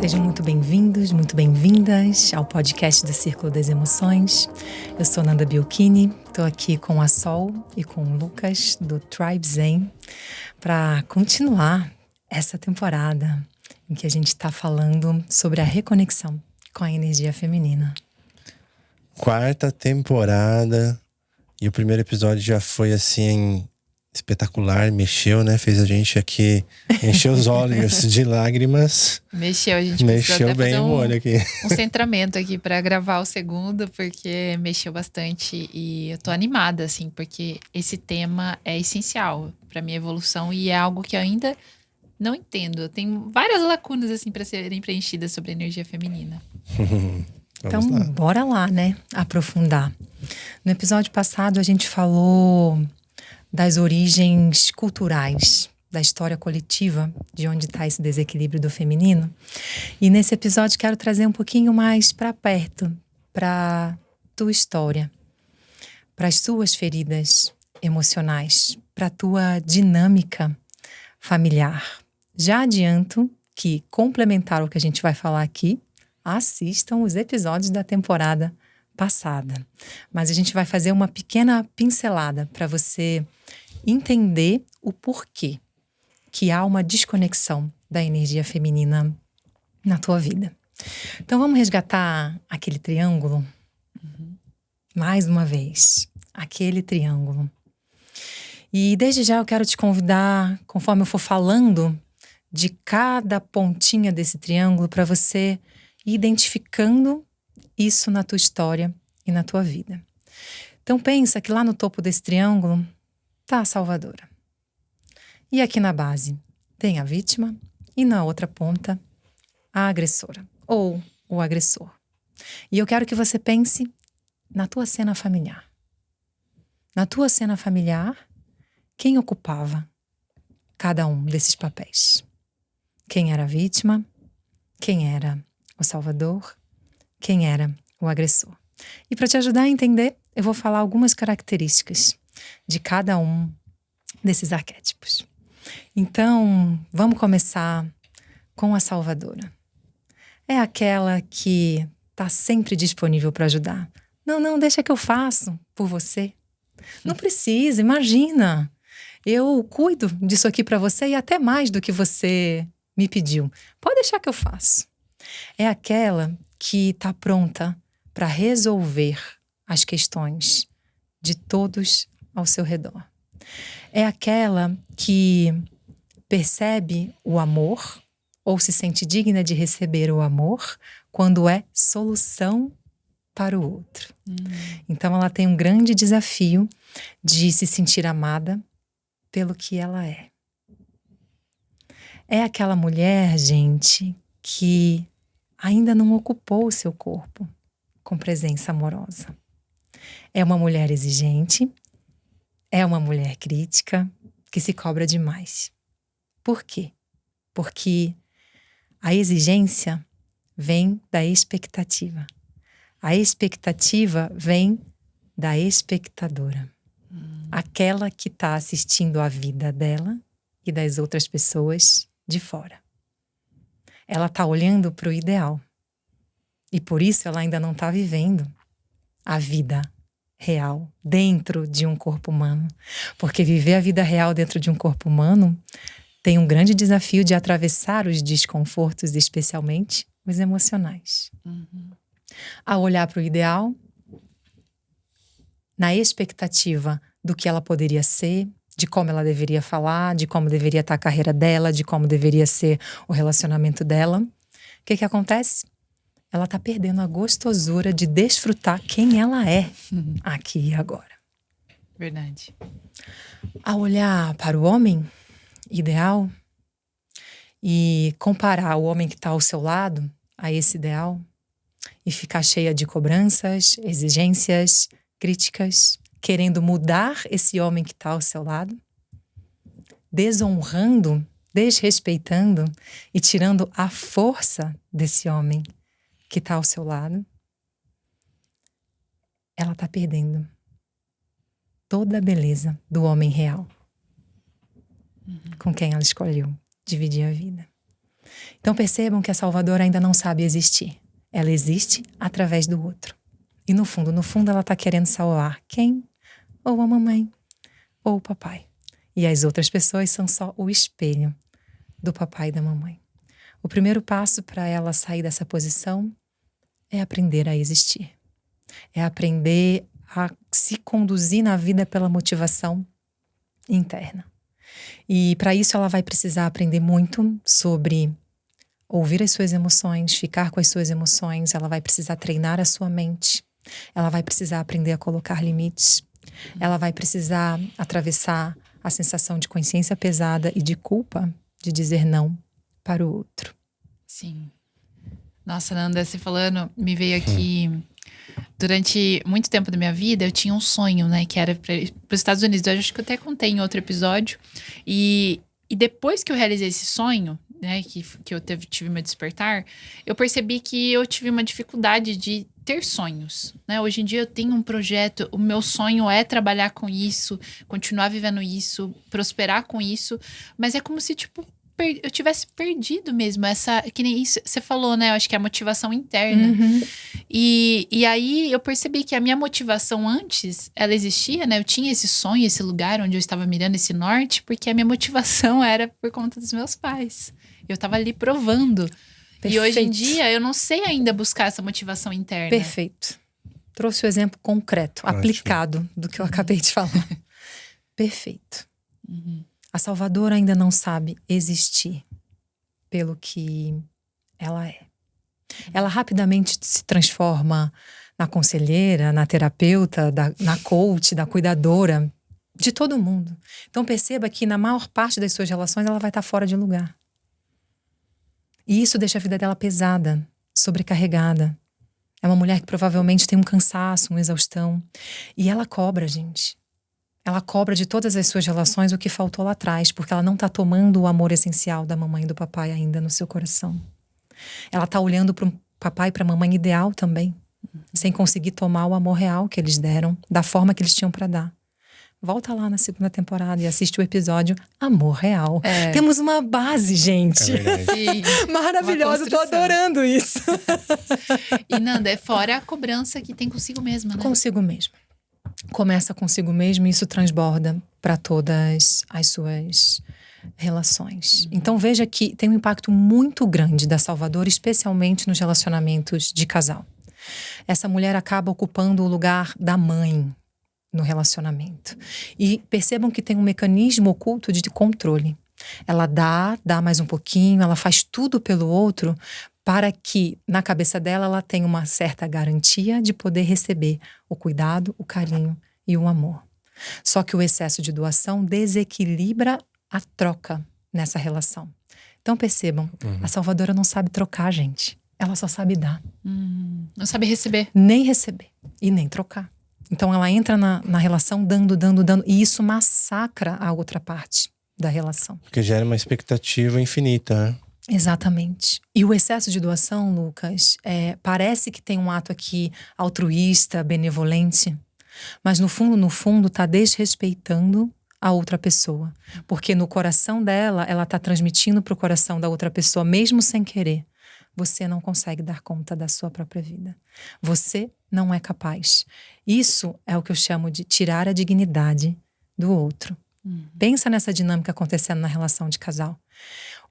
Sejam muito bem-vindos, muito bem-vindas ao podcast do Círculo das Emoções. Eu sou Nanda Biolchini, estou aqui com a Sol e com o Lucas do Tribe Zen para continuar essa temporada em que a gente está falando sobre a reconexão com a energia feminina. Quarta temporada e o primeiro episódio já foi assim espetacular, mexeu, né? Fez a gente aqui encher os olhos de lágrimas. Mexeu, a gente mexeu até bem fazer o olho aqui. um centramento aqui para gravar o segundo, porque mexeu bastante e eu tô animada, assim, porque esse tema é essencial para minha evolução e é algo que eu ainda não entendo. Eu tenho várias lacunas, assim, para serem preenchidas sobre a energia feminina. Então, bora lá, né? Aprofundar. No episódio passado, a gente falou das origens culturais, da história coletiva, de onde está esse desequilíbrio do feminino. E nesse episódio quero trazer um pouquinho mais para perto, para tua história, para as suas feridas emocionais, para a tua dinâmica familiar. Já adianto que, complementar o que a gente vai falar aqui, assistam os episódios da temporada passada. Mas a gente vai fazer uma pequena pincelada para você entender o porquê que há uma desconexão da energia feminina na tua vida. Então vamos resgatar aquele triângulo? Mais uma vez, aquele triângulo. E desde já eu quero te convidar, conforme eu for falando de cada pontinha desse triângulo, para você ir identificando isso na tua história e na tua vida. Então pensa que lá no topo desse triângulo está a salvadora. E aqui na base tem a vítima e na outra ponta a agressora ou o agressor. E eu quero que você pense na tua cena familiar. Na tua cena familiar, quem ocupava cada um desses papéis? Quem era a vítima? Quem era o salvador? Quem era o agressor? E para te ajudar a entender, eu vou falar algumas características de cada um desses arquétipos. Então, vamos começar com a salvadora. É aquela que está sempre disponível para ajudar. Não, deixa que eu faço por você. Não precisa, imagina. Eu cuido disso aqui para você e até mais do que você me pediu. Pode deixar que eu faço. É aquela que está pronta para resolver as questões de todos ao seu redor. É aquela que percebe o amor ou se sente digna de receber o amor quando é solução para o outro. Então ela tem um grande desafio de se sentir amada pelo que ela é. É aquela mulher, gente, que ainda não ocupou o seu corpo com presença amorosa. É uma mulher exigente, é uma mulher crítica, que se cobra demais. Por quê? Porque a exigência vem da expectativa. A expectativa vem da espectadora. Aquela que está assistindo a vida dela e das outras pessoas de fora. Ela está olhando para o ideal. E por isso ela ainda não está vivendo a vida real dentro de um corpo humano. Porque viver a vida real dentro de um corpo humano tem um grande desafio de atravessar os desconfortos, especialmente os emocionais. A olhar para o ideal, na expectativa do que ela poderia ser, de como ela deveria falar, de como deveria estar a carreira dela, de como deveria ser o relacionamento dela. O que acontece? Ela está perdendo a gostosura de desfrutar quem ela é aqui e agora. Verdade. A olhar para o homem ideal e comparar o homem que está ao seu lado a esse ideal e ficar cheia de cobranças, exigências, críticas, querendo mudar esse homem que está ao seu lado, desonrando, desrespeitando e tirando a força desse homem que está ao seu lado, ela está perdendo toda a beleza do homem real com quem ela escolheu dividir a vida. Então percebam que a salvadora ainda não sabe existir. Ela existe através do outro. E no fundo ela está querendo salvar quem? Ou a mamãe, ou o papai. E as outras pessoas são só o espelho do papai e da mamãe. O primeiro passo para ela sair dessa posição é aprender a existir. É aprender a se conduzir na vida pela motivação interna. E para isso ela vai precisar aprender muito sobre ouvir as suas emoções, ficar com as suas emoções. Ela vai precisar treinar a sua mente. Ela vai precisar aprender a colocar limites. Ela vai precisar atravessar a sensação de consciência pesada e de culpa de dizer não para o outro. Sim. Nossa, Nanda, você falando, me veio aqui... Durante muito tempo da minha vida, eu tinha um sonho, né? Que era para os Estados Unidos. Eu acho que eu até contei em outro episódio. E depois que eu realizei esse sonho, né? Que eu tive meu despertar, eu percebi que eu tive uma dificuldade de ter sonhos, né? Hoje em dia eu tenho um projeto, o meu sonho é trabalhar com isso, continuar vivendo isso, prosperar com isso. Mas é como se, tipo, eu tivesse perdido mesmo essa... Que nem isso você falou, né? Eu acho que é a motivação interna. Uhum. E aí eu percebi que a minha motivação antes, ela existia, né? Eu tinha esse sonho, esse lugar onde eu estava mirando esse norte, porque a minha motivação era por conta dos meus pais. Eu estava ali provando. Perfeito. E hoje em dia eu não sei ainda buscar essa motivação interna. Perfeito. Trouxe o exemplo concreto, Ótimo. Aplicado do que eu acabei de falar. Perfeito. Uhum. A salvadora ainda não sabe existir pelo que ela é. Ela rapidamente se transforma na conselheira, na terapeuta, na coach, da cuidadora, de todo mundo. Então perceba que na maior parte das suas relações ela vai estar fora de lugar. E isso deixa a vida dela pesada, sobrecarregada. É uma mulher que provavelmente tem um cansaço, uma exaustão. E ela cobra, gente. Ela cobra de todas as suas relações o que faltou lá atrás, porque ela não está tomando o amor essencial da mamãe e do papai ainda no seu coração. Ela está olhando para o papai e para a mamãe ideal também, sem conseguir tomar o amor real que eles deram, da forma que eles tinham para dar. Volta lá na 2ª temporada e assiste o episódio Amor Real. Temos uma base, gente. É verdade. Sim. Maravilhosa, tô adorando isso. E Nanda, é fora a cobrança que tem consigo mesma, né? Consigo mesmo. Começa consigo mesmo e isso transborda para todas as suas relações. Então veja que tem um impacto muito grande da salvadora, especialmente nos relacionamentos de casal. Essa mulher acaba ocupando o lugar da mãe no relacionamento. E percebam que tem um mecanismo oculto de controle. Ela dá mais um pouquinho, ela faz tudo pelo outro para que, na cabeça dela, ela tenha uma certa garantia de poder receber o cuidado, o carinho e o amor. Só que o excesso de doação desequilibra a troca nessa relação. Então percebam, a salvadora não sabe trocar, gente. Ela só sabe dar. Não sabe receber. Nem receber e nem trocar. Então ela entra na relação dando. E isso massacra a outra parte da relação. Porque gera uma expectativa infinita, né? Exatamente. E o excesso de doação, Lucas, parece que tem um ato aqui altruísta, benevolente, mas no fundo está desrespeitando a outra pessoa. Porque no coração dela, ela está transmitindo para o coração da outra pessoa, mesmo sem querer. Você não consegue dar conta da sua própria vida. Você não é capaz. Isso é o que eu chamo de tirar a dignidade do outro. Pensa nessa dinâmica acontecendo na relação de casal.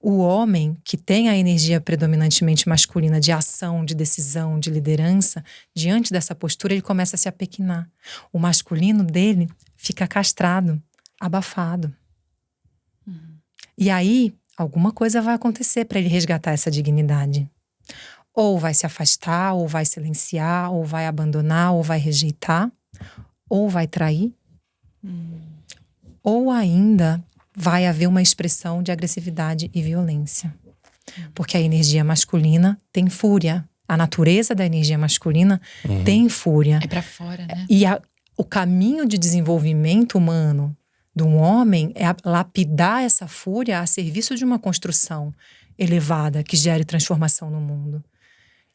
O homem que tem a energia predominantemente masculina de ação, de decisão, de liderança, diante dessa postura ele começa a se apequinar. O masculino dele fica castrado, abafado. E aí, alguma coisa vai acontecer para ele resgatar essa dignidade. Ou vai se afastar, ou vai silenciar, ou vai abandonar, ou vai rejeitar, ou vai trair. Ou ainda vai haver uma expressão de agressividade e violência. Porque a energia masculina tem fúria. A natureza da energia masculina tem fúria. É pra fora, né? E o caminho de desenvolvimento humano de um homem é lapidar essa fúria a serviço de uma construção elevada que gere transformação no mundo.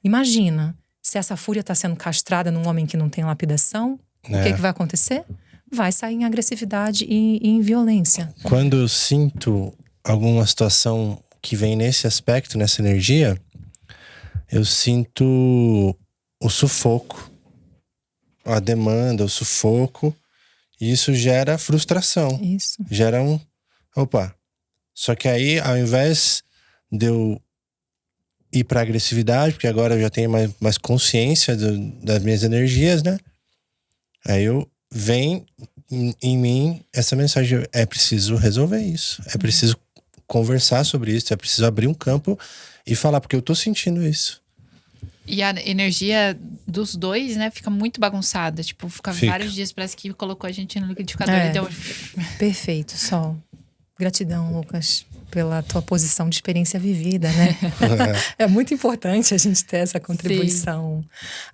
Imagina, se essa fúria está sendo castrada num homem que não tem lapidação, o que vai acontecer? Vai sair em agressividade e em violência. Quando eu sinto alguma situação que vem nesse aspecto, nessa energia, eu sinto o sufoco, a demanda, o sufoco, e isso gera frustração. Isso. Gera um... Opa! Só que aí, ao invés de eu ir pra agressividade, porque agora eu já tenho mais consciência das minhas energias, né? Aí vem em mim essa mensagem: é preciso resolver isso, é preciso conversar sobre isso, é preciso abrir um campo e falar, porque eu tô sentindo isso. E a energia dos dois, né, fica muito bagunçada. Tipo, fica vários dias, parece que colocou a gente no liquidificador e deu... Perfeito, Sol. Gratidão, Lucas, pela tua posição de experiência vivida, né? É muito importante a gente ter essa contribuição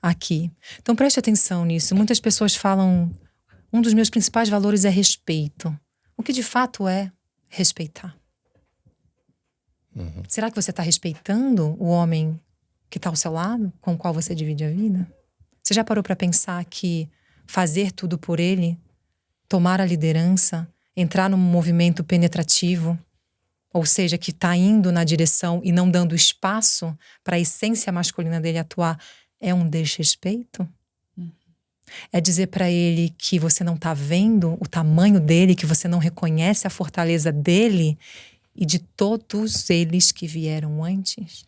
aqui. Então preste atenção nisso. Muitas pessoas falam, um dos meus principais valores é respeito. O que de fato é respeitar? Será que você está respeitando o homem que está ao seu lado, com o qual você divide a vida? Você já parou para pensar que fazer tudo por ele, tomar a liderança, entrar num movimento penetrativo, ou seja, que está indo na direção e não dando espaço para a essência masculina dele atuar, é um desrespeito? É dizer para ele que você não está vendo o tamanho dele, que você não reconhece a fortaleza dele e de todos eles que vieram antes?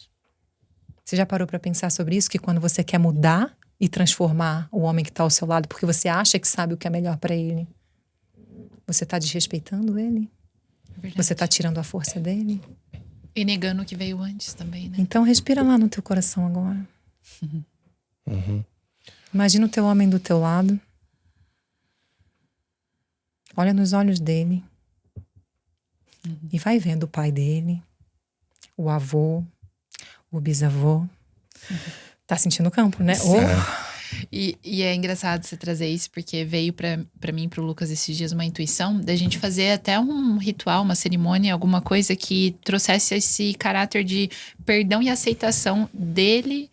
Você já parou para pensar sobre isso? Que quando você quer mudar e transformar o homem que está ao seu lado porque você acha que sabe o que é melhor para ele, você está desrespeitando ele? Verdade. Você está tirando a força dele? E negando o que veio antes também, né? Então respira lá no teu coração agora. Imagina o teu homem do teu lado. Olha nos olhos dele. E vai vendo o pai dele, o avô, o bisavô. Tá sentindo o campo, né? E é engraçado você trazer isso, porque veio pra mim e pro Lucas esses dias uma intuição da gente fazer até um ritual, uma cerimônia, alguma coisa que trouxesse esse caráter de perdão e aceitação dele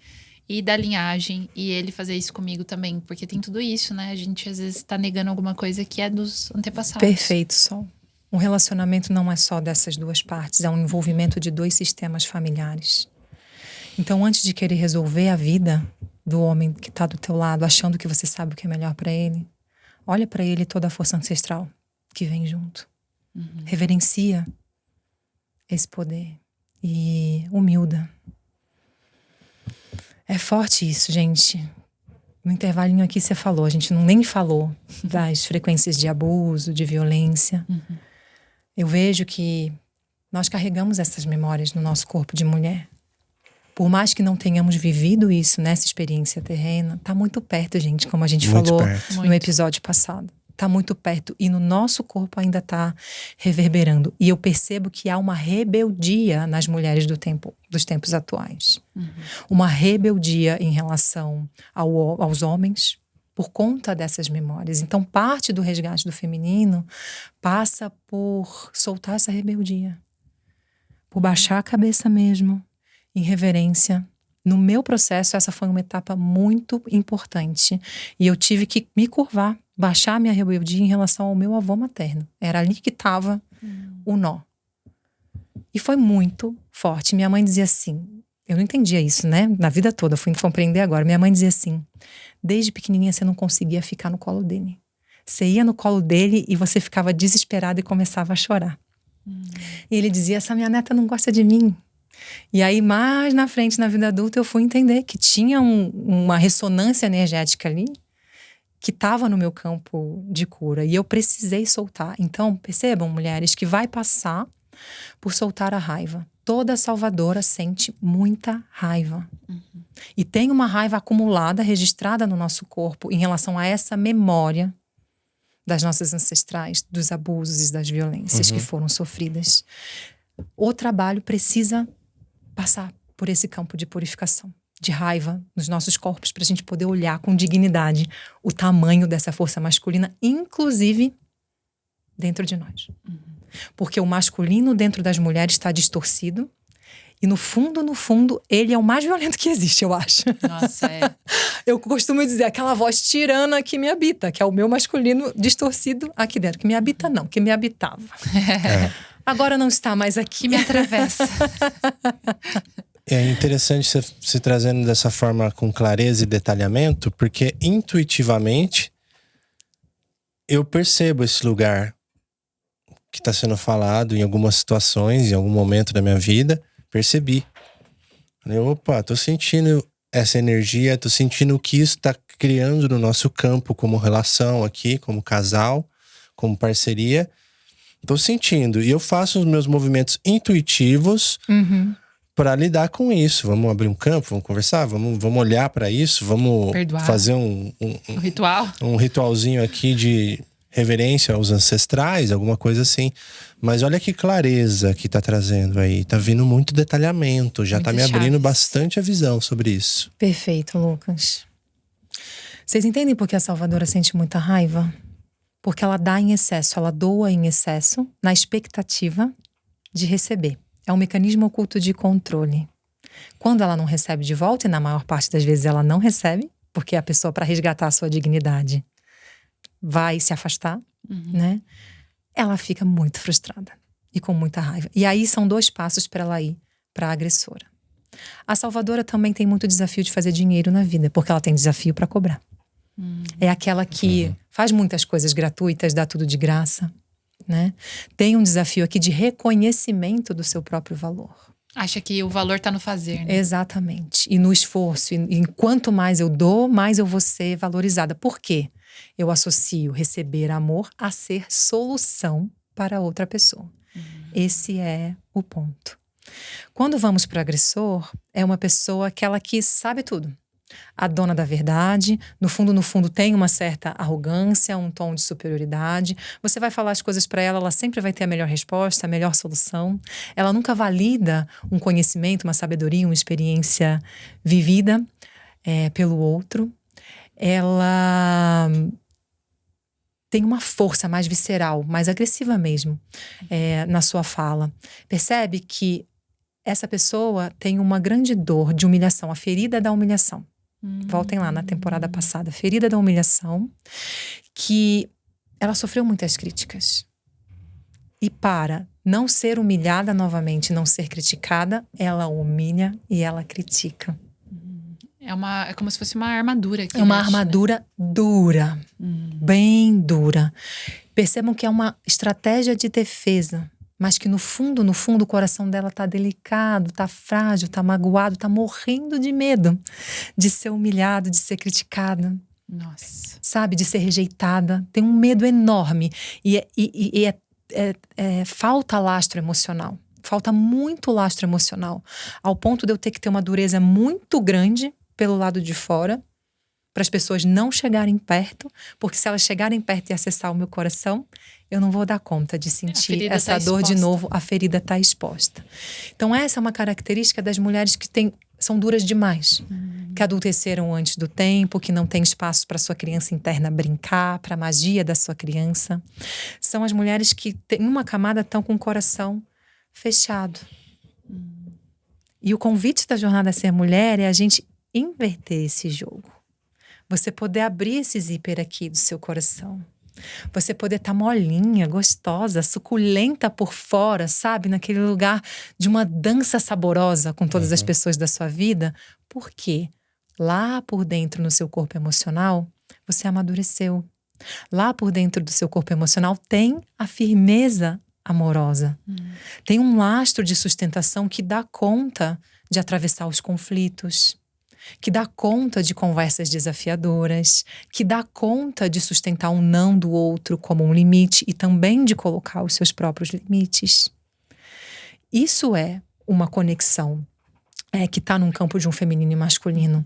e da linhagem, e ele fazer isso comigo também, porque tem tudo isso, né? A gente às vezes tá negando alguma coisa que é dos antepassados. Perfeito, Sol. Um relacionamento não é só dessas duas partes, é um envolvimento de dois sistemas familiares. Então, antes de querer resolver a vida do homem que está do teu lado, achando que você sabe o que é melhor para ele, olha para ele toda a força ancestral que vem junto. Reverencia esse poder e humilda. É forte isso, gente. No intervalinho aqui você falou, a gente nem falou das frequências de abuso, de violência. Eu vejo que nós carregamos essas memórias no nosso corpo de mulher. Por mais que não tenhamos vivido isso nessa experiência terrena, tá muito perto, gente, como a gente falou no episódio passado. Tá muito perto e no nosso corpo ainda tá reverberando. E eu percebo que há uma rebeldia nas mulheres dos tempos atuais. Uma rebeldia em relação aos homens por conta dessas memórias. Então, parte do resgate do feminino passa por soltar essa rebeldia. Por baixar a cabeça mesmo, em reverência. No meu processo, essa foi uma etapa muito importante. E eu tive que me curvar, baixar a minha rebeldia em relação ao meu avô materno. Era ali que estava o nó. E foi muito forte. Minha mãe dizia assim, eu não entendia isso, né? Na vida toda, fui compreender agora. Minha mãe dizia assim, desde pequenininha você não conseguia ficar no colo dele. Você ia no colo dele e você ficava desesperada e começava a chorar. E ele dizia, essa minha neta não gosta de mim. E aí, mais na frente, na vida adulta, eu fui entender que tinha uma ressonância energética ali que estava no meu campo de cura. E eu precisei soltar. Então, percebam, mulheres, que vai passar por soltar a raiva. Toda salvadora sente muita raiva. E tem uma raiva acumulada, registrada no nosso corpo em relação a essa memória das nossas ancestrais, dos abusos e das violências que foram sofridas. O trabalho precisa passar por esse campo de purificação, de raiva nos nossos corpos, para a gente poder olhar com dignidade o tamanho dessa força masculina, inclusive dentro de nós. Porque o masculino dentro das mulheres está distorcido e no fundo, ele é o mais violento que existe, eu acho. Nossa, é. Eu costumo dizer, aquela voz tirana que me habita, que é o meu masculino distorcido aqui dentro. Que me habita não, que me habitava. agora não está mais aqui. Que me atravessa. É interessante você se trazendo dessa forma com clareza e detalhamento, porque intuitivamente eu percebo esse lugar que está sendo falado em algumas situações, em algum momento da minha vida, percebi. Falei, opa, tô sentindo essa energia, tô sentindo o que isso tá criando no nosso campo como relação aqui, como casal, como parceria. Tô sentindo. E eu faço os meus movimentos intuitivos para lidar com isso. Vamos abrir um campo, vamos conversar, vamos olhar para isso, vamos Perdoar. fazer um Ritual. um ritualzinho aqui de reverência aos ancestrais, alguma coisa assim. Mas olha que clareza que tá trazendo aí. Tá vindo muito detalhamento. Já Muitas tá me abrindo chaves. bastante a visão sobre isso. Perfeito, Lucas. Vocês entendem por que a Salvadora sente muita raiva? Porque ela dá em excesso, ela doa em excesso, na expectativa de receber. É um mecanismo oculto de controle. Quando ela não recebe de volta, e na maior parte das vezes ela não recebe, porque a pessoa, para resgatar a sua dignidade, vai se afastar, né? Ela fica muito frustrada e com muita raiva. E aí são 2 passos para ela ir para a agressora. A Salvadora também tem muito desafio de fazer dinheiro na vida, porque ela tem desafio para cobrar. É aquela que faz muitas coisas gratuitas, dá tudo de graça, né? Tem um desafio aqui de reconhecimento do seu próprio valor. Acha que o valor tá no fazer, né? Exatamente. E no esforço. E quanto mais eu dou, mais eu vou ser valorizada. Por quê? Eu associo receber amor a ser solução para outra pessoa. Esse é o ponto. Quando vamos para o agressor, é uma pessoa aquela que sabe tudo. A dona da verdade, no fundo tem uma certa arrogância, um tom de superioridade. Você vai falar as coisas para ela, ela sempre vai ter a melhor resposta, a melhor solução. Ela nunca valida um conhecimento, uma sabedoria, uma experiência vivida pelo outro. Ela tem uma força mais visceral, mais agressiva mesmo, na sua fala. Percebe que essa pessoa tem uma grande dor de humilhação, a ferida da humilhação. Voltem lá na temporada passada, ferida da humilhação, que ela sofreu muitas críticas. E para não ser humilhada novamente, não ser criticada, ela humilha e ela critica. É como se fosse uma armadura. É uma armadura dura, bem dura. Percebam que é uma estratégia de defesa, mas que no fundo, o coração dela tá delicado, tá frágil, tá magoado, tá morrendo de medo de ser humilhado, de ser criticada. Nossa. Sabe, de ser rejeitada. Tem um medo enorme. Falta lastro emocional. Falta muito lastro emocional. Ao ponto de eu ter que ter uma dureza muito grande pelo lado de fora, para as pessoas não chegarem perto, porque se elas chegarem perto e acessar o meu coração, eu não vou dar conta de sentir essa dor de novo, a ferida está exposta. Então essa é uma característica das mulheres que são duras demais, que adulteceram antes do tempo, que não tem espaço para sua criança interna brincar, para a magia da sua criança. São as mulheres que têm uma camada, estão com o coração fechado. E o convite da Jornada a Ser Mulher é a gente inverter esse jogo. Você poder abrir esse zíper aqui do seu coração. Você poder estar molinha, gostosa, suculenta por fora, sabe? Naquele lugar de uma dança saborosa com todas as pessoas da sua vida. Porque lá por dentro, no seu corpo emocional, você amadureceu. Lá por dentro do seu corpo emocional tem a firmeza amorosa. Tem um lastro de sustentação que dá conta de atravessar os conflitos, que dá conta de conversas desafiadoras, que dá conta de sustentar um não do outro como um limite e também de colocar os seus próprios limites. Isso é uma conexão que está num campo de um feminino e masculino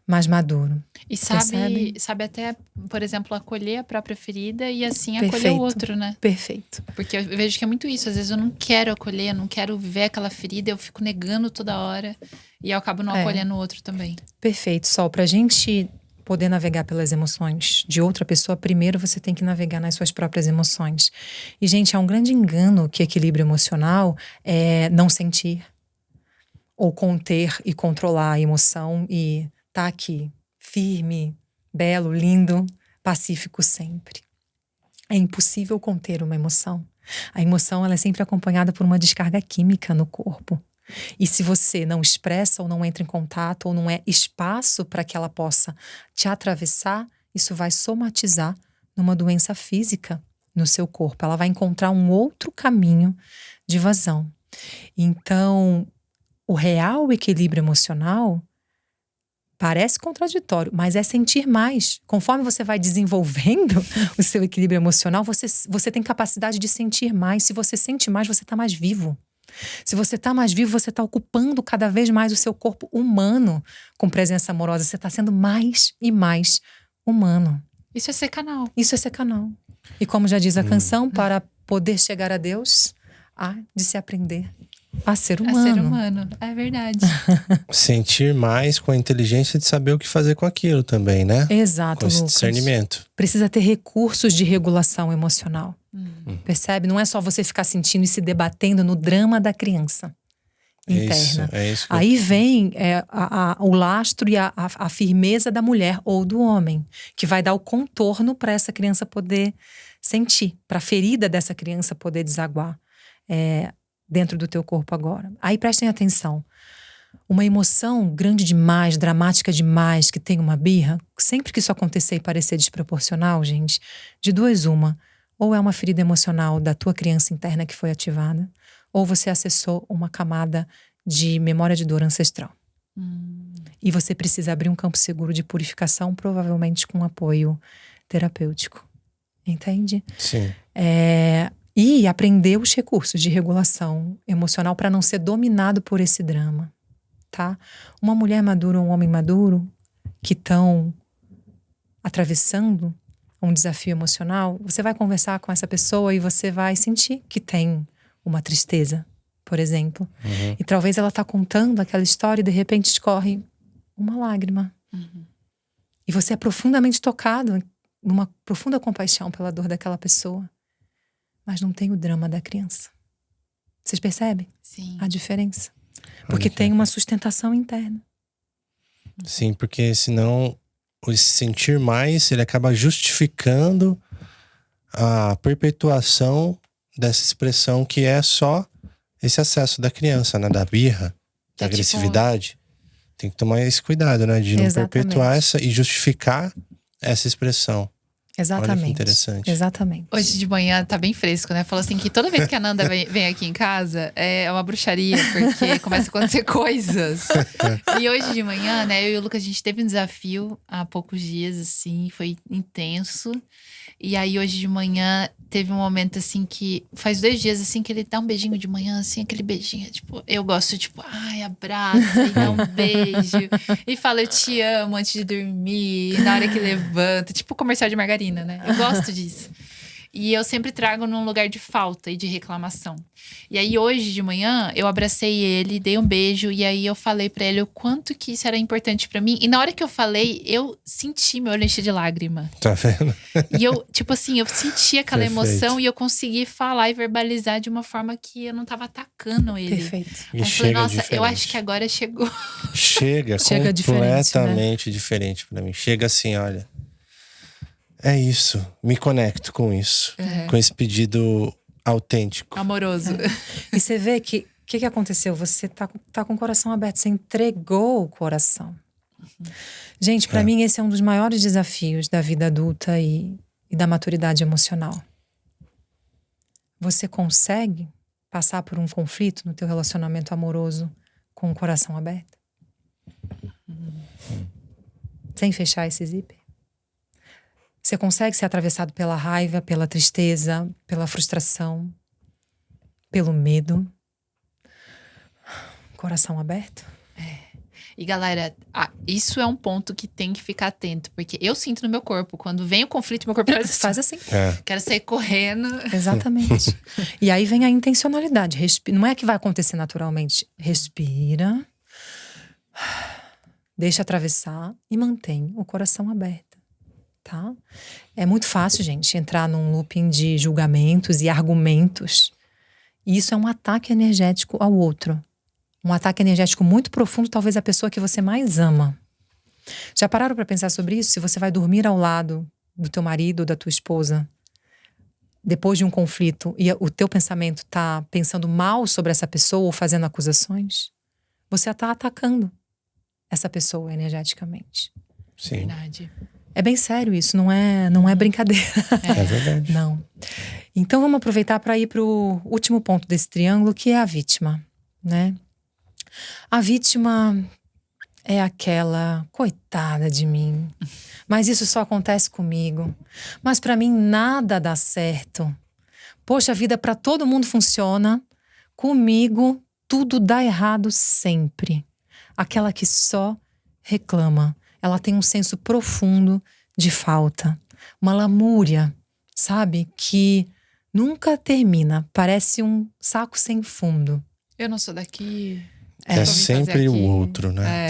mais maduro. E sabe até, por exemplo, acolher a própria ferida e assim acolher Perfeito. o outro, né? Perfeito. Porque eu vejo que é muito isso. Às vezes eu não quero acolher, eu não quero viver aquela ferida, eu fico negando toda hora e eu acabo não acolhendo o outro também. Perfeito, Sol. Pra gente poder navegar pelas emoções de outra pessoa, primeiro você tem que navegar nas suas próprias emoções. E, gente, é um grande engano que equilíbrio emocional é não sentir ou conter e controlar a emoção e tá aqui, firme, belo, lindo, pacífico sempre. É impossível conter uma emoção. A emoção, ela é sempre acompanhada por uma descarga química no corpo. E se você não expressa ou não entra em contato ou não é espaço para que ela possa te atravessar, isso vai somatizar numa doença física no seu corpo. Ela vai encontrar um outro caminho de vazão. Então, o real equilíbrio emocional parece contraditório, mas é sentir mais. Conforme você vai desenvolvendo o seu equilíbrio emocional, você tem capacidade de sentir mais. Se você sente mais, você está mais vivo. Se você está mais vivo, você está ocupando cada vez mais o seu corpo humano com presença amorosa. Você está sendo mais e mais humano. Isso é ser canal. Isso é ser canal. E como já diz a canção, para poder chegar a Deus, há de se aprender a ser humano. A ser humano, é verdade. Sentir mais com a inteligência de saber o que fazer com aquilo também, né? Exato, com esse Lucas. discernimento. Precisa ter recursos de regulação emocional. Percebe? Não é só você ficar sentindo e se debatendo no drama da criança interna. É isso que Aí vem o lastro e a firmeza da mulher ou do homem, que vai dar o contorno para essa criança poder sentir, para a ferida dessa criança poder desaguar dentro do teu corpo agora. Aí prestem atenção. Uma emoção grande demais, dramática demais, que tem uma birra, sempre que isso acontecer e parecer desproporcional, gente, de duas uma. Ou é uma ferida emocional da tua criança interna que foi ativada, ou você acessou uma camada de memória de dor ancestral. E você precisa abrir um campo seguro de purificação, provavelmente com apoio terapêutico. Entende? Sim. E aprender os recursos de regulação emocional para não ser dominado por esse drama. Tá? Uma mulher madura ou um homem maduro que estão atravessando um desafio emocional, você vai conversar com essa pessoa e você vai sentir que tem uma tristeza, por exemplo. E talvez ela está contando aquela história e de repente escorre uma lágrima. E você é profundamente tocado, numa profunda compaixão pela dor daquela pessoa. Mas não tem o drama da criança. Vocês percebem? Sim. A diferença? Porque tem uma sustentação interna. Sim, porque senão o sentir mais, ele acaba justificando a perpetuação dessa expressão que é só esse acesso da criança, né? Da birra, da agressividade. Tem que tomar esse cuidado, né? De não perpetuar essa e justificar essa expressão. Exatamente. Olha que interessante. Exatamente. Hoje de manhã tá bem fresco, né? Falou assim que toda vez que a Nanda vem aqui em casa é uma bruxaria, porque começa a acontecer coisas. E hoje de manhã, né, eu e o Lucas, a gente teve um desafio há poucos dias, assim, foi intenso. E aí hoje de manhã teve um momento assim que faz 2 dias assim que ele dá um beijinho de manhã, assim, aquele beijinho, tipo, eu gosto, tipo, ai, abraça e dá um beijo e fala eu te amo antes de dormir, na hora que levanta, tipo comercial de margarina, né? Eu gosto disso. E eu sempre trago num lugar de falta e de reclamação. E aí hoje de manhã eu abracei ele, dei um beijo e aí eu falei pra ele o quanto que isso era importante pra mim. E na hora que eu falei, eu senti meu olho encher de lágrima. Tá vendo? E eu, tipo assim, eu senti aquela emoção e eu consegui falar e verbalizar de uma forma que eu não tava atacando ele. Perfeito. Aí eu falei, nossa, eu acho que agora chegou. Chega completamente diferente pra mim. Chega assim, olha. É isso, me conecto com isso, com esse pedido autêntico. Amoroso. E você vê que o que aconteceu? Você tá com o coração aberto, você entregou o coração. Gente, pra mim esse é um dos maiores desafios da vida adulta e da maturidade emocional. Você consegue passar por um conflito no teu relacionamento amoroso com o coração aberto? Sem fechar esse zíper? Você consegue ser atravessado pela raiva, pela tristeza, pela frustração, pelo medo? Coração aberto? E galera, isso é um ponto que tem que ficar atento. Porque eu sinto no meu corpo, quando vem o conflito, meu corpo faz assim. Quero sair correndo. Exatamente. E aí vem a intencionalidade. Não é que vai acontecer naturalmente. Respira, deixa atravessar e mantém o coração aberto. Tá? É muito fácil, gente, entrar num looping de julgamentos e argumentos. E isso é um ataque energético ao outro. Um ataque energético muito profundo, talvez a pessoa que você mais ama. Já pararam para pensar sobre isso? Se você vai dormir ao lado do teu marido ou da tua esposa, depois de um conflito, e o teu pensamento tá pensando mal sobre essa pessoa ou fazendo acusações, você tá atacando essa pessoa energeticamente. Sim. Verdade. É bem sério isso, não é brincadeira. É verdade. Não. Então vamos aproveitar para ir para o último ponto desse triângulo, que é a vítima, né? A vítima é aquela, coitada de mim, mas isso só acontece comigo. Mas para mim nada dá certo. Poxa, a vida para todo mundo funciona. Comigo tudo dá errado sempre. Aquela que só reclama. Ela tem um senso profundo de falta. Uma lamúria, sabe? Que nunca termina. Parece um saco sem fundo. Eu não sou daqui. É sempre o outro, né?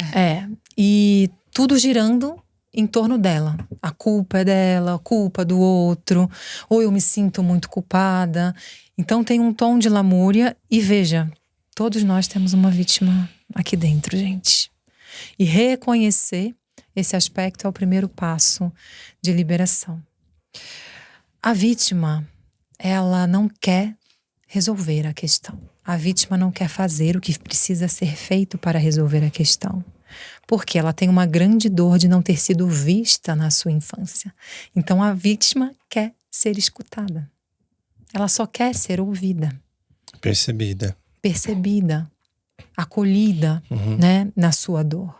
E tudo girando em torno dela. A culpa é dela, a culpa do outro. Ou eu me sinto muito culpada. Então tem um tom de lamúria. E veja, todos nós temos uma vítima aqui dentro, gente. E reconhecer esse aspecto é o primeiro passo de liberação. A vítima, ela não quer resolver a questão. A vítima não quer fazer o que precisa ser feito para resolver a questão. Porque ela tem uma grande dor de não ter sido vista na sua infância. Então a vítima quer ser escutada. Ela só quer ser ouvida. Percebida, acolhida, né, na sua dor.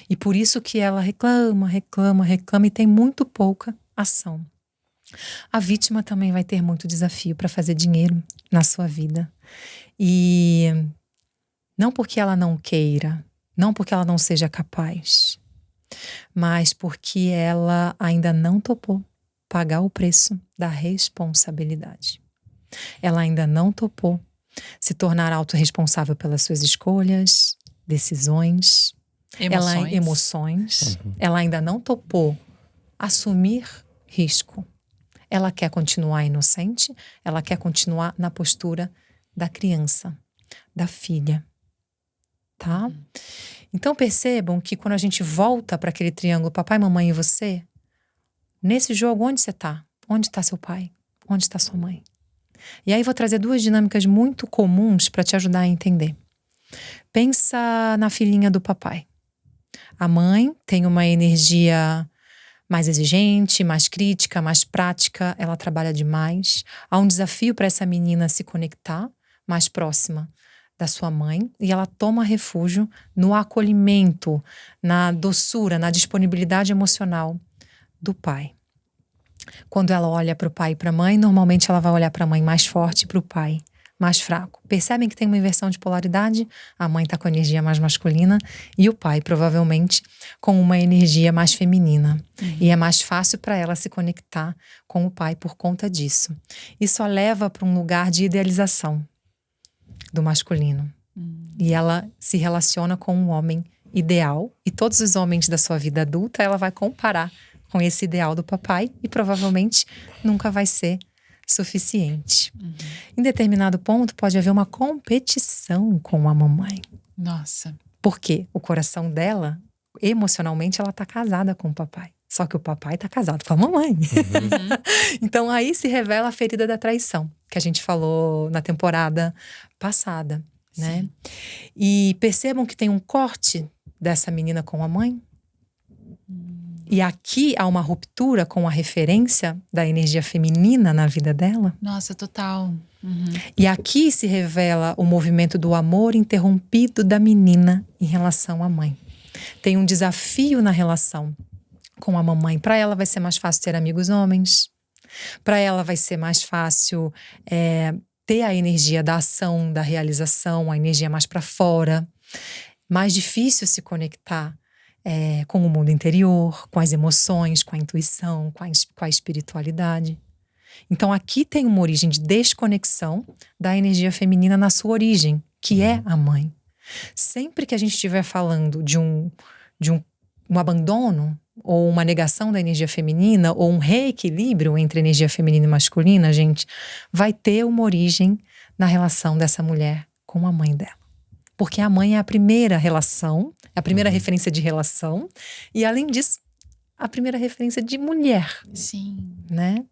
E por isso que ela reclama e tem muito pouca ação. A vítima também vai ter muito desafio para fazer dinheiro na sua vida. E não porque ela não queira, não porque ela não seja capaz, mas porque ela ainda não topou pagar o preço da responsabilidade. Ela ainda não topou se tornar autorresponsável pelas suas escolhas, decisões, emoções. Ela ainda não topou assumir risco. Ela quer continuar inocente, ela quer continuar na postura da criança, da filha, tá? Então percebam que quando a gente volta para aquele triângulo papai, mamãe e você, nesse jogo onde você tá? Onde está seu pai? Onde está sua mãe? E aí vou trazer duas dinâmicas muito comuns para te ajudar a entender. Pensa na filhinha do papai. A mãe tem uma energia mais exigente, mais crítica, mais prática, ela trabalha demais. Há um desafio para essa menina se conectar mais próxima da sua mãe e ela toma refúgio no acolhimento, na doçura, na disponibilidade emocional do pai. Quando ela olha para o pai e para a mãe, normalmente ela vai olhar para a mãe mais forte e para o pai mais fraco. Percebem que tem uma inversão de polaridade? A mãe está com a energia mais masculina e o pai, provavelmente, com uma energia mais feminina. E é mais fácil para ela se conectar com o pai por conta disso. Isso a leva para um lugar de idealização do masculino. E ela se relaciona com um homem ideal. E todos os homens da sua vida adulta, ela vai comparar com esse ideal do papai e provavelmente nunca vai ser suficiente. Em determinado ponto pode haver uma competição com a mamãe. Nossa. Porque o coração dela, emocionalmente, ela tá casada com o papai. Só que o papai tá casado com a mamãe. Então aí se revela a ferida da traição, que a gente falou na temporada passada, né? E percebam que tem um corte dessa menina com a mãe. E aqui há uma ruptura com a referência da energia feminina na vida dela. Nossa, total. E aqui se revela o movimento do amor interrompido da menina em relação à mãe. Tem um desafio na relação com a mamãe. Para ela vai ser mais fácil ter amigos homens. Para ela vai ser mais fácil ter a energia da ação, da realização, a energia mais para fora. Mais difícil se conectar com o mundo interior, com as emoções, com a intuição, com a espiritualidade. Então aqui tem uma origem de desconexão da energia feminina na sua origem, que é a mãe. Sempre que a gente estiver falando de um abandono, ou uma negação da energia feminina, ou um reequilíbrio entre energia feminina e masculina, gente, vai ter uma origem na relação dessa mulher com a mãe dela. Porque a mãe é a primeira relação, é a primeira referência de relação, e além disso, a primeira referência de mulher. Sim. Né?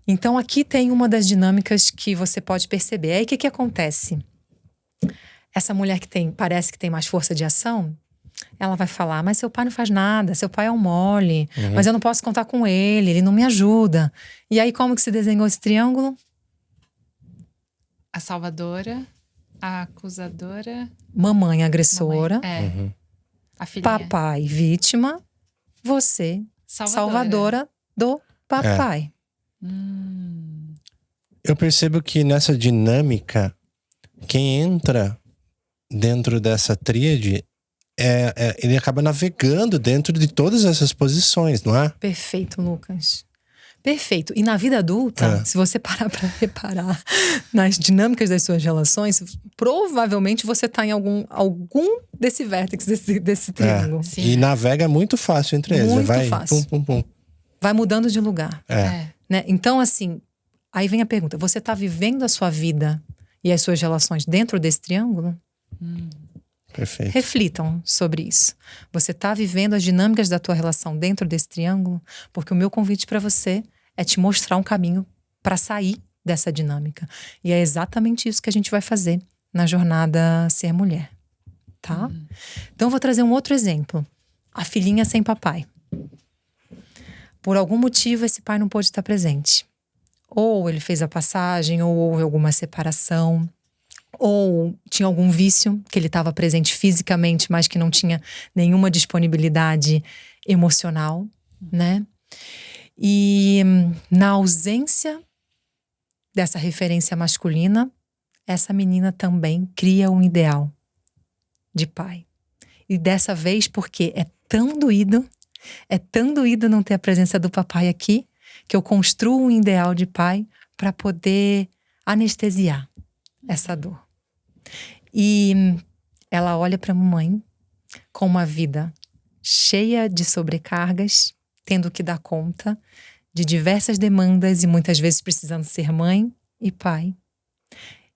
Então, aqui tem uma das dinâmicas que você pode perceber. Aí, o que acontece? Essa mulher parece que tem mais força de ação, ela vai falar, mas seu pai não faz nada, seu pai é um mole, mas eu não posso contar com ele não me ajuda. E aí, como que se desenhou esse triângulo? A salvadora, a acusadora... Mamãe agressora, a filhinha. papai vítima, você salvadora do papai. Eu percebo que nessa dinâmica, quem entra dentro dessa tríade, ele acaba navegando dentro de todas essas posições, não é? Perfeito, Lucas. Perfeito. E na vida adulta, se você parar para reparar nas dinâmicas das suas relações, provavelmente você está em algum desse vértex, desse triângulo. E navega muito fácil entre eles. Muito vai fácil. Pum, pum, pum. Vai mudando de lugar. Né? Então, assim, aí vem a pergunta. Você está vivendo a sua vida e as suas relações dentro desse triângulo? Perfeito. Reflitam sobre isso. Você está vivendo as dinâmicas da tua relação dentro desse triângulo? Porque o meu convite para você é te mostrar um caminho para sair dessa dinâmica. E é exatamente isso que a gente vai fazer na jornada Ser Mulher. Tá? Então eu vou trazer um outro exemplo. A filhinha sem papai. Por algum motivo esse pai não pôde estar presente. Ou ele fez a passagem, ou houve alguma separação, ou tinha algum vício, que ele estava presente fisicamente, mas que não tinha nenhuma disponibilidade emocional, né? E na ausência dessa referência masculina, essa menina também cria um ideal de pai. E dessa vez, porque é tão doído não ter a presença do papai aqui, que eu construo um ideal de pai para poder anestesiar essa dor. E ela olha para a mamãe com uma vida cheia de sobrecargas, tendo que dar conta de diversas demandas e muitas vezes precisando ser mãe e pai.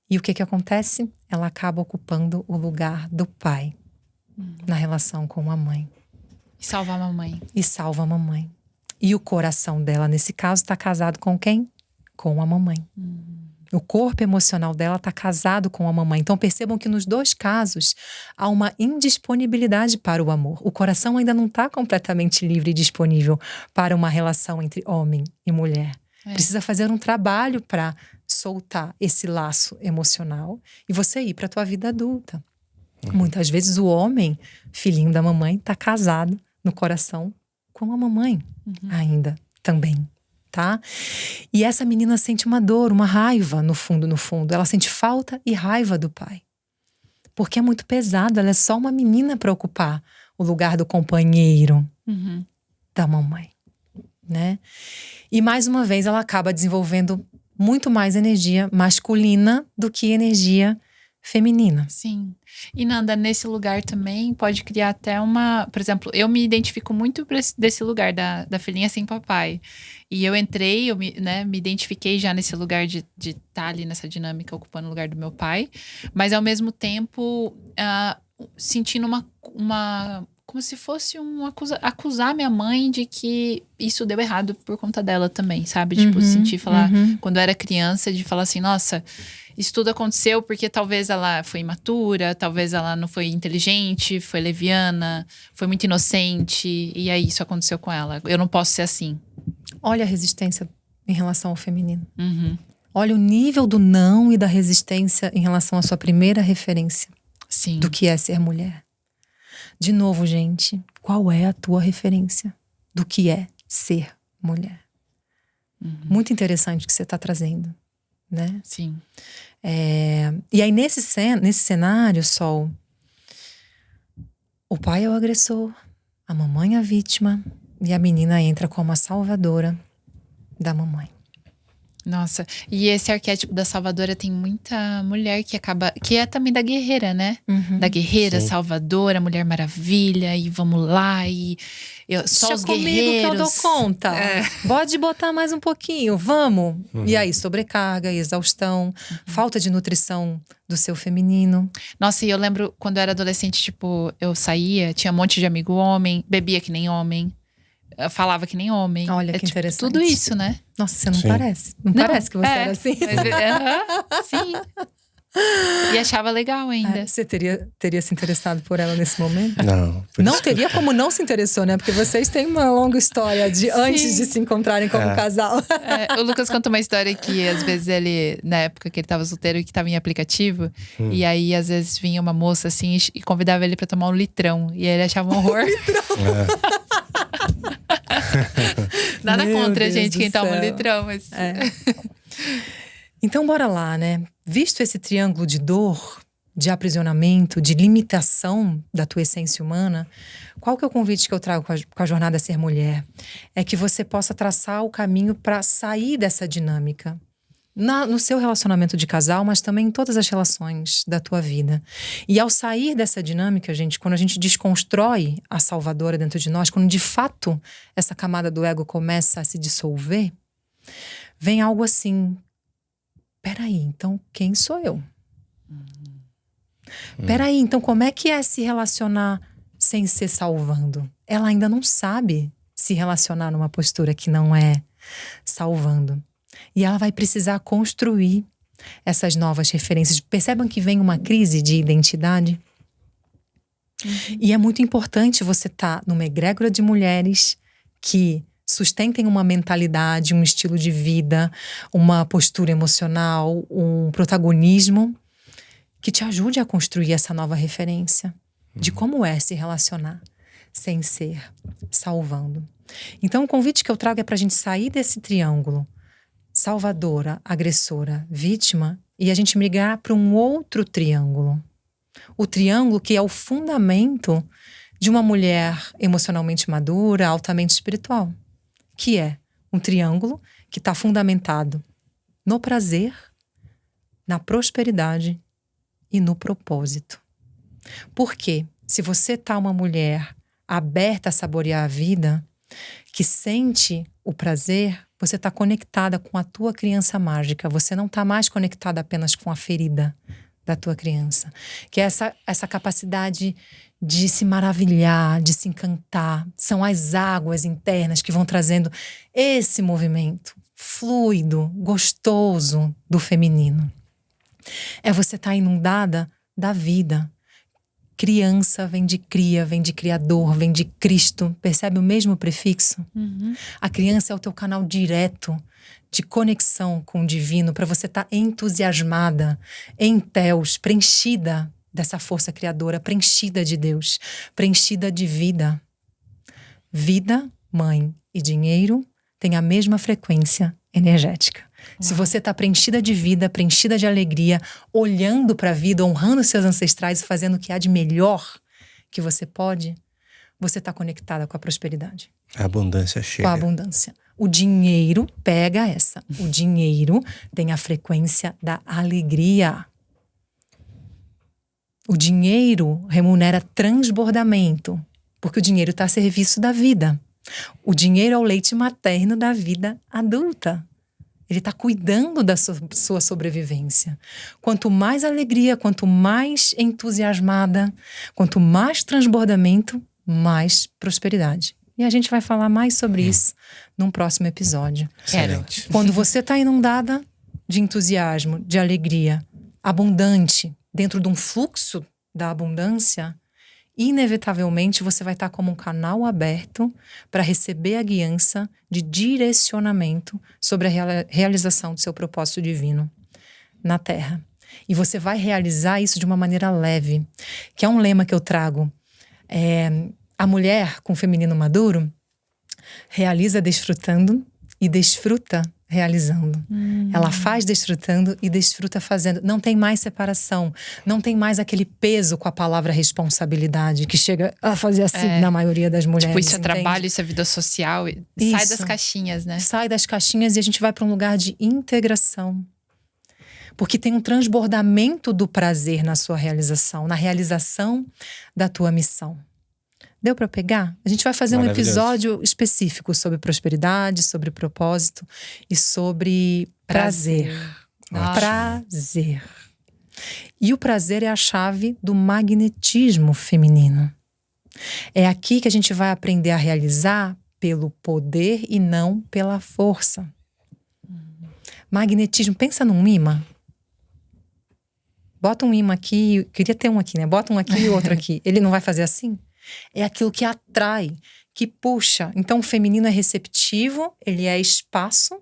E o que acontece? Ela acaba ocupando o lugar do pai na relação com a mãe. E salva a mamãe. E salva a mamãe. E o coração dela, nesse caso, está casado com quem? Com a mamãe. O corpo emocional dela está casado com a mamãe. Então percebam que nos dois casos há uma indisponibilidade para o amor. O coração ainda não está completamente livre e disponível para uma relação entre homem e mulher. Precisa fazer um trabalho para soltar esse laço emocional e você ir para a tua vida adulta. Muitas vezes o homem, filhinho da mamãe, está casado no coração com a mamãe ainda também. Tá? E essa menina sente uma dor, uma raiva no fundo. Ela sente falta e raiva do pai. Porque é muito pesado, ela é só uma menina para ocupar o lugar do companheiro da mamãe, né? E mais uma vez ela acaba desenvolvendo muito mais energia masculina do que energia feminina. Sim. E Nanda, nesse lugar também pode criar até uma... Por exemplo, eu me identifico muito desse lugar da filhinha sem papai. E eu entrei, eu me identifiquei já nesse lugar de estar ali nessa dinâmica, ocupando o lugar do meu pai. Mas ao mesmo tempo, sentindo uma como se fosse acusar minha mãe de que isso deu errado por conta dela também, sabe? Tipo, sentir falar, quando eu era criança, de falar assim, nossa... Isso tudo aconteceu porque talvez ela foi imatura, talvez ela não foi inteligente, foi leviana, foi muito inocente, e aí isso aconteceu com ela. Eu não posso ser assim. Olha a resistência em relação ao feminino. Olha o nível do não e da resistência em relação à sua primeira referência. Sim. Do que é ser mulher. De novo, gente, qual é a tua referência do que é ser mulher? Muito interessante o que você está trazendo, né? Sim. E aí nesse cenário, Sol, o pai é o agressor, a mamãe é a vítima e a menina entra como a salvadora da mamãe. Nossa, e esse arquétipo da salvadora tem muita mulher que é também da guerreira, né? Da guerreira, Sim. salvadora, mulher maravilha, e vamos lá, e só os comigo guerreiros. que eu dou conta. Pode botar mais um pouquinho, vamos. E aí, sobrecarga, exaustão, falta de nutrição do seu feminino. Nossa, e eu lembro quando eu era adolescente, tipo, eu saía, tinha um monte de amigo homem, bebia que nem homem. falava que nem homem. Olha que tipo, interessante. Tudo isso, né? Nossa, você não Sim. parece. Não parece que você era assim. Mas, sim. E achava legal ainda. Você teria se interessado por ela nesse momento? Não. Não teria como não se interessou, né? Porque vocês têm uma longa história de antes de se encontrarem como casal. O Lucas conta uma história que às vezes ele, na época que ele tava solteiro e que tava em aplicativo, e aí às vezes vinha uma moça assim e convidava ele pra tomar um litrão. E ele achava um horror. Nada Meu contra, Deus gente, do quem toma um céu. litrão, mas. Então, bora lá, né? Visto esse triângulo de dor, de aprisionamento, de limitação da tua essência humana, qual que é o convite que eu trago com a jornada Ser Mulher? É que você possa traçar o caminho para sair dessa dinâmica. No seu relacionamento de casal, mas também em todas as relações da tua vida. E ao sair dessa dinâmica, gente, quando a gente desconstrói a salvadora dentro de nós, quando de fato essa camada do ego começa a se dissolver, vem algo assim: peraí, então quem sou eu? Peraí, então como é que é se relacionar sem ser salvando? Ela ainda não sabe se relacionar numa postura que não é salvando. E ela vai precisar construir essas novas referências. Percebam que vem uma crise de identidade. E é muito importante você estar numa egrégora de mulheres que sustentem uma mentalidade, um estilo de vida, uma postura emocional, um protagonismo que te ajude a construir essa nova referência de como é se relacionar sem ser salvando. Então o convite que eu trago é para a gente sair desse triângulo salvadora, agressora, vítima, e a gente migrar para um outro triângulo. O triângulo que é o fundamento de uma mulher emocionalmente madura, altamente espiritual. Que é um triângulo que está fundamentado no prazer, na prosperidade e no propósito. Porque se você está uma mulher aberta a saborear a vida, que sente o prazer, você está conectada com a tua criança mágica. Você não está mais conectada apenas com a ferida da tua criança. Que é essa capacidade de se maravilhar, de se encantar. São as águas internas que vão trazendo esse movimento fluido, gostoso do feminino. É você estar inundada da vida. Criança vem de cria, vem de criador, vem de Cristo. Percebe o mesmo prefixo? A criança é o teu canal direto de conexão com o divino, para você estar entusiasmada, em Theos, preenchida dessa força criadora, preenchida de Deus, preenchida de vida. Vida, mãe e dinheiro têm a mesma frequência energética. Se você está preenchida de vida, preenchida de alegria, olhando para a vida, honrando seus ancestrais e fazendo o que há de melhor que você pode, você está conectada com a prosperidade. A abundância chega. Com a abundância. O dinheiro pega essa. O dinheiro tem a frequência da alegria. O dinheiro remunera transbordamento, porque o dinheiro está a serviço da vida. O dinheiro é o leite materno da vida adulta. Ele está cuidando da sua sobrevivência. Quanto mais alegria, quanto mais entusiasmada, quanto mais transbordamento, mais prosperidade. E a gente vai falar mais sobre isso num próximo episódio. Excelente. Quando você está inundada de entusiasmo, de alegria, abundante, dentro de um fluxo da abundância, inevitavelmente você vai estar como um canal aberto para receber a guiança de direcionamento sobre a realização do seu propósito divino na Terra. E você vai realizar isso de uma maneira leve, que é um lema que eu trago. A mulher com o feminino maduro realiza desfrutando e desfruta realizando. Ela faz desfrutando e desfruta fazendo. Não tem mais separação. Não tem mais aquele peso com a palavra responsabilidade que chega a fazer assim na maioria das mulheres. Tipo, isso é entende? trabalho, isso é vida social. Sai das caixinhas, né? Sai das caixinhas e a gente vai para um lugar de integração. Porque tem um transbordamento do prazer na sua realização, na realização da tua missão. Deu para pegar? A gente vai fazer um episódio específico sobre prosperidade, sobre propósito e sobre prazer. Prazer. E o prazer é a chave do magnetismo feminino. É aqui que a gente vai aprender a realizar pelo poder e não pela força. Magnetismo, pensa num imã. Bota um imã aqui, queria ter um aqui, né? Bota um aqui e outro aqui. Ele não vai fazer assim? É aquilo que atrai, que puxa. Então, o feminino é receptivo, ele é espaço,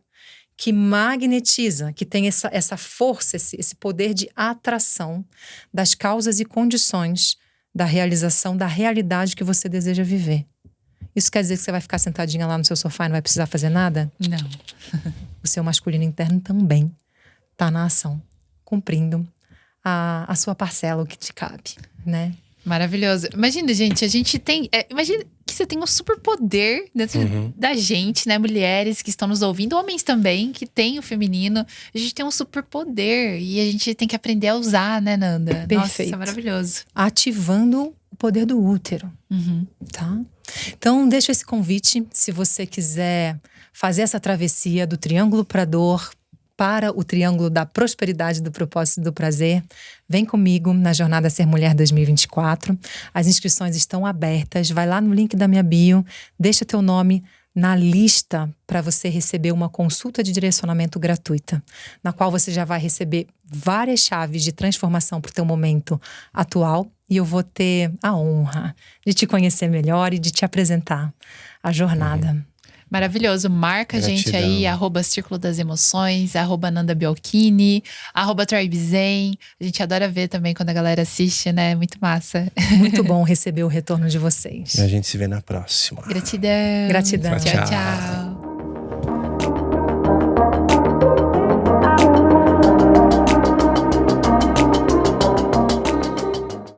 que magnetiza, que tem essa força, esse poder de atração das causas e condições da realização da realidade que você deseja viver. Isso quer dizer que você vai ficar sentadinha lá no seu sofá e não vai precisar fazer nada? Não. O seu masculino interno também está na ação, cumprindo a sua parcela, o que te cabe, né? Maravilhoso. Imagina, gente, a gente tem... imagina que você tem um superpoder dentro da gente, né? Mulheres que estão nos ouvindo, homens também, que têm o feminino. A gente tem um superpoder e a gente tem que aprender a usar, né, Nanda? Perfeito. Nossa, isso é maravilhoso. Ativando o poder do útero, tá? Então, deixa esse convite, se você quiser fazer essa travessia do triângulo para a dor para o triângulo da prosperidade, do propósito e do prazer, vem comigo na Jornada Ser Mulher 2024. As inscrições estão abertas. Vai lá no link da minha bio, deixa teu nome na lista para você receber uma consulta de direcionamento gratuita, na qual você já vai receber várias chaves de transformação para o teu momento atual, e eu vou ter a honra de te conhecer melhor e de te apresentar a jornada. Maravilhoso. Marca a gente aí, @Círculo das Emoções, @Nanda Biolchini, @TribeZen. A gente adora ver também quando a galera assiste, né? Muito massa. Muito bom receber o retorno de vocês. E a gente se vê na próxima. Gratidão. Gratidão. Tchau, tchau.